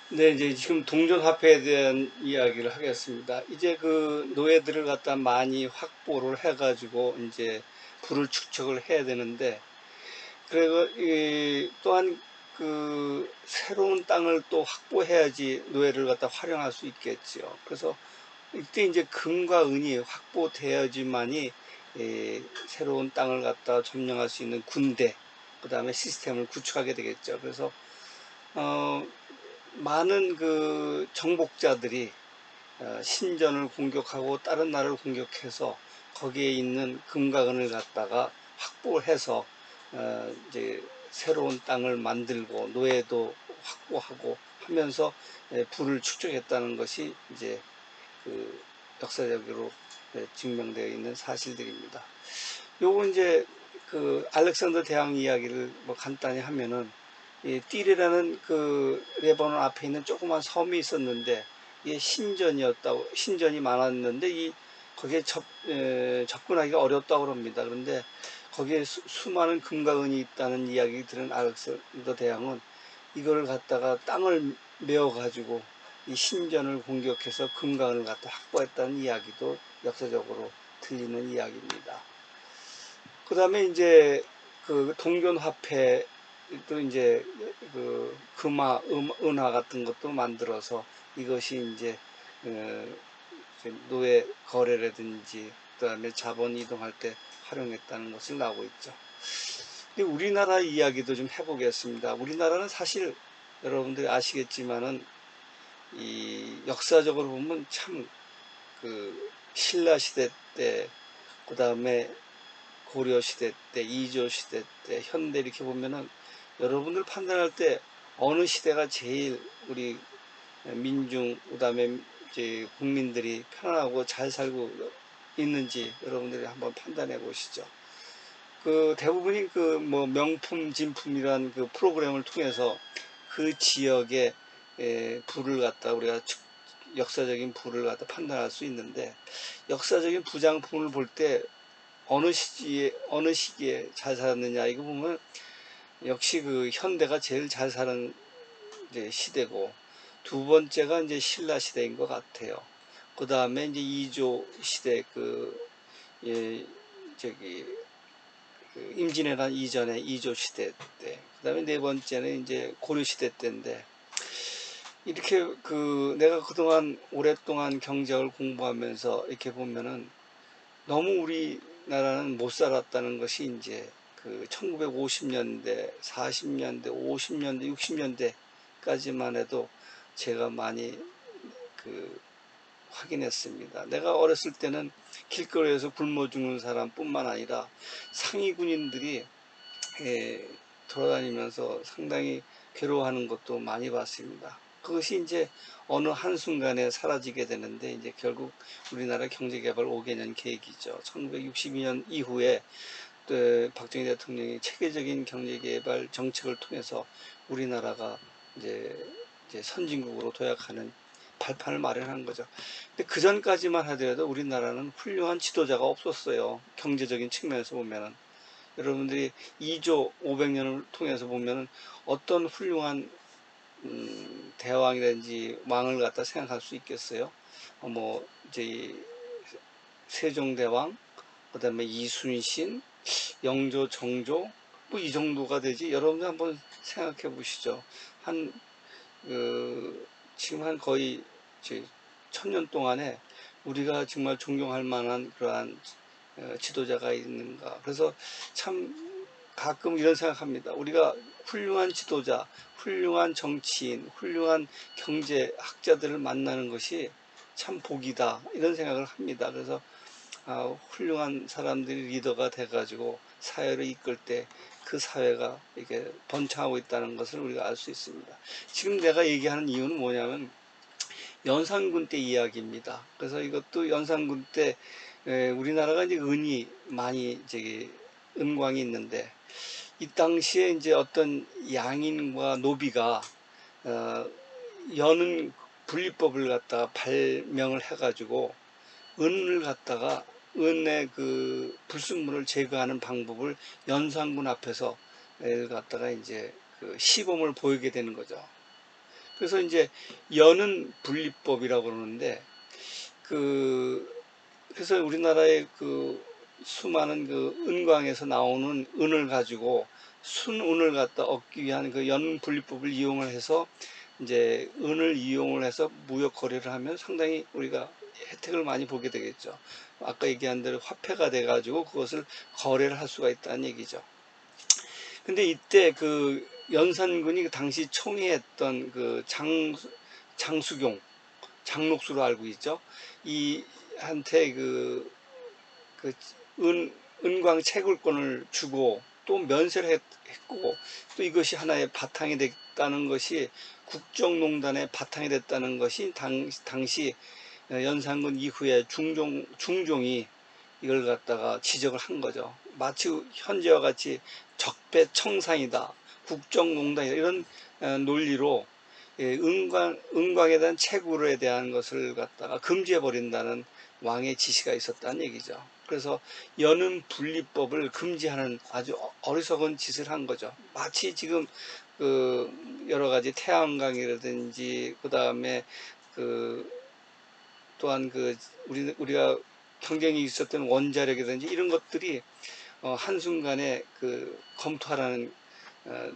네, 이제 지금 동전화폐에 대한 이야기를 하겠습니다. 이제 그 노예들을 갖다 많이 확보를 해가지고 이제 부를 축적을 해야 되는데, 그리고 또한 그 새로운 땅을 또 확보해야지 노예를 갖다 활용할 수 있겠지요. 그래서 이때 이제 금과 은이 확보돼야지만이 새로운 땅을 갖다 점령할 수 있는 군대, 그 다음에 시스템을 구축하게 되겠죠. 그래서 어, 많은 그 정복자들이 신전을 공격하고 다른 나라를 공격해서 거기에 있는 금과 은을 갖다가 확보해서 이제 새로운 땅을 만들고 노예도 확보하고 하면서 부를 축적했다는 것이 이제 그 역사적으로 증명되어 있는 사실들입니다. 요거 이제 그 알렉산더 대왕 이야기를 뭐 간단히 하면은 이 띠르라는 그 레바논 앞에 있는 조그만 섬이 있었는데 이게 신전이 많았는데 이 거기에 접근하기가 어렵다고 합니다. 그런데 거기에 수많은 금과 은이 있다는 이야기 들은 알렉산더 대왕은 이걸 갖다가 땅을 메어 가지고 이 신전을 공격해서 금과 은을 갖다 확보했다는 이야기도 역사적으로 들리는 이야기입니다. 그 다음에 이제 그 동전화폐도 이제 그 금화, 은화 같은 것도 만들어서 이것이 이제 어, 노예 거래라든지 그다음에 자본 이동할 때 활용했다는 것을 나오고 있죠. 근데 우리나라 이야기도 좀 해보겠습니다. 우리나라는 사실 여러분들이 아시겠지만은 이 역사적으로 보면 참 그 신라 시대 때, 그 다음에 고려 시대 때, 이조 시대 때, 현대 이렇게 보면은 여러분들 판단할 때 어느 시대가 제일 우리 민중, 그다음에 이제 국민들이 편안하고 잘 살고 있는지 여러분들이 한번 판단해 보시죠. 그 대부분이 그 뭐 명품 진품이란 그 프로그램을 통해서 그 지역의 부를 갖다 우리가 역사적인 부를 갖다 판단할 수 있는데, 역사적인 부장품을 볼 때 어느 시기에 잘 살았느냐 이거 보면 역시 그 현대가 제일 잘 사는 이제 시대고, 두 번째가 이제 신라 시대인 것 같아요. 그 다음에 이제 이조 시대 예, 저기 임진왜란 이전에 이조 시대 때, 그 다음에 네 번째는 이제 고려 시대 때인데, 이렇게 그 내가 그동안 오랫동안 경제학을 공부하면서 이렇게 보면은 너무 우리나라는 못 살았다는 것이 이제 그 1950년대, 40년대, 50년대, 60년대까지만 해도 제가 많이 그 확인했습니다. 내가 어렸을 때는 길거리에서 굶어 죽는 사람뿐만 아니라 상위 군인들이 돌아다니면서 상당히 괴로워하는 것도 많이 봤습니다. 그것이 이제 어느 한순간에 사라지게 되는데 이제 결국 우리나라 경제개발 5개년 계획이죠. 1962년 이후에 또 박정희 대통령이 체계적인 경제개발 정책을 통해서 우리나라가 이제, 선진국으로 도약하는 발판을 마련한 거죠. 근데 그 전까지만 하더라도 우리나라는 훌륭한 지도자가 없었어요. 경제적인 측면에서 보면은. 여러분들이 2조 500년을 통해서 보면 어떤 훌륭한 대왕이라든지 왕을 갖다 생각할 수 있겠어요? 뭐 이제 세종대왕, 그다음에 이순신, 영조, 정조, 뭐 이 정도가 되지. 여러분들 한번 생각해 보시죠. 한 지금 한 거의 1000년 동안에 우리가 정말 존경할 만한 그러한 지도자가 있는가. 그래서 참 가끔 이런 생각합니다. 우리가 훌륭한 지도자, 훌륭한 정치인, 훌륭한 경제학자들을 만나는 것이 참 복이다, 이런 생각을 합니다. 그래서 훌륭한 사람들이 리더가 돼가지고 사회를 이끌 때 그 사회가 이렇게 번창하고 있다는 것을 우리가 알 수 있습니다. 지금 내가 얘기하는 이유는 뭐냐면 연산군 때 이야기입니다. 그래서 이것도 연산군 때 우리나라가 이제 은이 많이 저기 은광이 있는데, 이 당시에 이제 어떤 양인과 노비가 어, 여는 분리법을 갖다가 발명을 해가지고 은을 갖다가 은의 그 불순물을 제거하는 방법을 연산군 앞에서 갖다가 이제 그 시범을 보이게 되는 거죠. 그래서 이제 연은 분리법이라고 그러는데 그래서 우리나라의 그 수많은 그 은광에서 나오는 은을 가지고 순은을 갖다 얻기 위한 그 연분리법을 이용을 해서 이제 은을 이용을 해서 무역 거래를 하면 상당히 우리가 혜택을 많이 보게 되겠죠. 아까 얘기한 대로 화폐가 돼 가지고 그것을 거래를 할 수가 있다는 얘기죠. 근데 이때 그 연산군이 그 당시 총애했던 그 장수경 장록수로 알고 있죠. 이 한테 그 은광 채굴권을 주고 또 면세를 했고 또 이것이 하나의 바탕이 됐다는 것이 국정농단의 바탕이 됐다는 것이 당시 연산군 이후에 중종이 이걸 갖다가 지적을 한 거죠. 마치 현재와 같이 적폐청산이다, 국정농단이다 이런 논리로 은광에 대한 채굴에 대한 것을 갖다가 금지해 버린다는 왕의 지시가 있었다는 얘기죠. 그래서 연은 분리법을 금지하는 아주 어리석은 짓을 한 거죠. 마치 지금 그 여러 가지 태양광이라든지 그 다음에 그 또한 그 우리가 경쟁이 있었던 원자력이라든지 이런 것들이 한순간에 그 검토하라는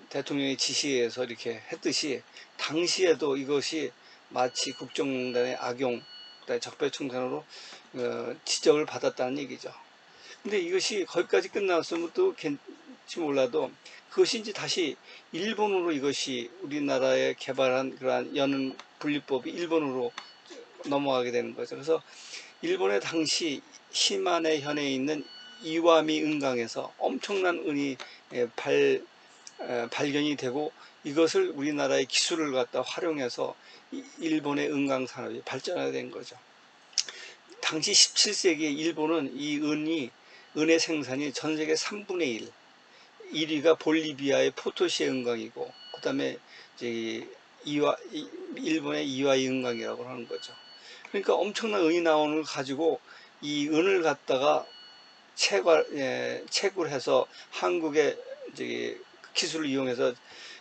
대통령의 지시에 의해서 이렇게 했듯이 당시에도 이것이 마치 국정농단의 악용, 적폐청산으로 지적을 받았다는 얘기죠. 근데 이것이 거기까지 끝났으면 또 괜지 몰라도 그것이 이제 다시 일본으로 이것이 우리나라에 개발한 그러한 연은 분리법이 일본으로 넘어가게 되는 거죠. 그래서 일본의 당시 시마네 현에 있는 이와미 은강에서 엄청난 은이 발견이 되고 이것을 우리나라의 기술을 갖다 활용해서 일본의 은강 산업이 발전하게 된 거죠. 당시 17세기에 일본은 은의 생산이 전 세계 3분의 1, 1위가 볼리비아의 포토시에 은강이고 그 다음에 일본의 이와이 은강이라고 하는 거죠. 그러니까 엄청난 은이 나오는 걸 가지고 이 은을 갖다가 채굴해서 한국의 기술을 이용해서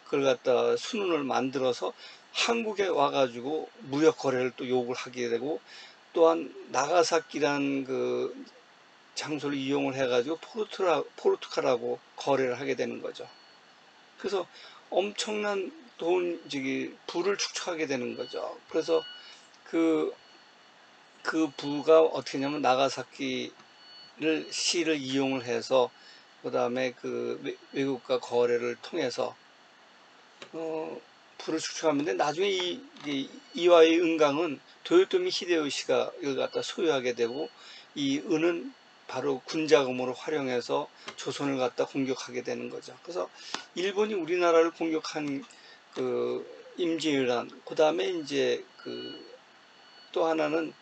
그걸 갖다 순은을 만들어서 한국에 와가지고 무역 거래를 또 요구를 하게 되고 또한 나가사키란 그 장소를 이용을 해가지고 포르투갈하고 거래를 하게 되는 거죠. 그래서 엄청난 부를 축적하게 되는 거죠. 그래서 그 부가 어떻게 하냐면 나가사키를 시를 이용을 해서 그 다음에 그 외국과 거래를 통해서 부를 축적하는데 나중에 이와이 은강은 도요토미 히데요시가 이걸 갖다 소유하게 되고 이 은은 바로 군자금으로 활용해서 조선을 갖다 공격하게 되는 거죠. 그래서 일본이 우리나라를 공격한 그 임진왜란, 그 다음에 이제 또 하나는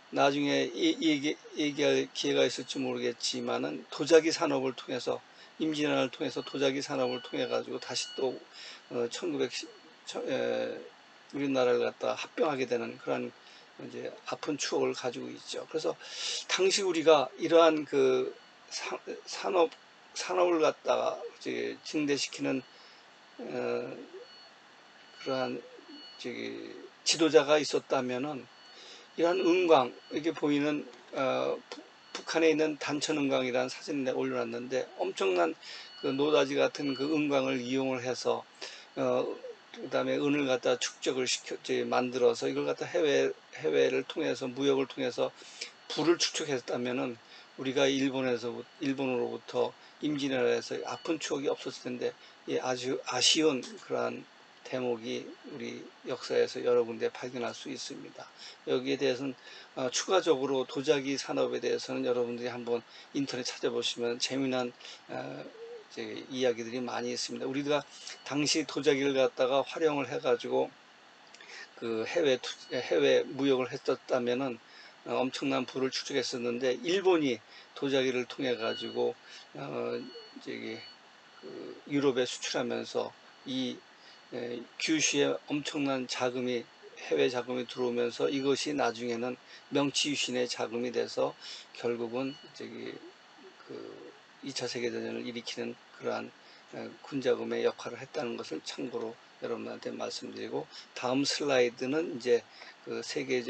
나중에 얘기할 기회가 있을지 모르겠지만은 도자기 산업을 통해서 임진왜란을 통해서 도자기 산업을 통해 가지고 다시 또 1910 우리나라를 갖다 합병하게 되는 그런 이제 아픈 추억을 가지고 있죠. 그래서 당시 우리가 이러한 그 산업을 갖다가 이제 증대시키는 그러한 지도자가 있었다면은 이러한 은광, 이렇게 보이는 북한에 있는 단천은광이라는 사진을 내가 올려놨는데 엄청난 그 노다지 같은 그 은광을 이용을 해서 그 다음에 은을 갖다 축적을 만들어서 이걸 갖다 해외를 통해서 무역을 통해서 부를 축적했다면은 우리가 일본으로부터 임진왜란에서 아픈 추억이 없었을 텐데 아주 아쉬운 그러한 대목이 우리 역사에서 여러 군데 발견할 수 있습니다. 여기에 대해서는 추가적으로 도자기 산업에 대해서는 여러분들이 한번 인터넷 찾아보시면 재미난 이야기들이 많이 있습니다. 우리가 당시 도자기를 갖다가 활용을 해가지고 그 해외 무역을 했었다면은 엄청난 부를 축적했었는데 일본이 도자기를 통해 가지고 유럽에 수출하면서 이 규슈에 엄청난 자금이 해외 자금이 들어오면서 이것이 나중에는 명치유신의 자금이 돼서 결국은 2차 세계대전을 일으키는 그러한 군자금의 역할을 했다는 것을 참고로 여러분한테 말씀드리고, 다음 슬라이드는 이제 그 세계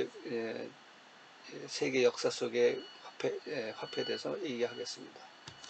역사 속의 화폐에 대해서 얘기하겠습니다.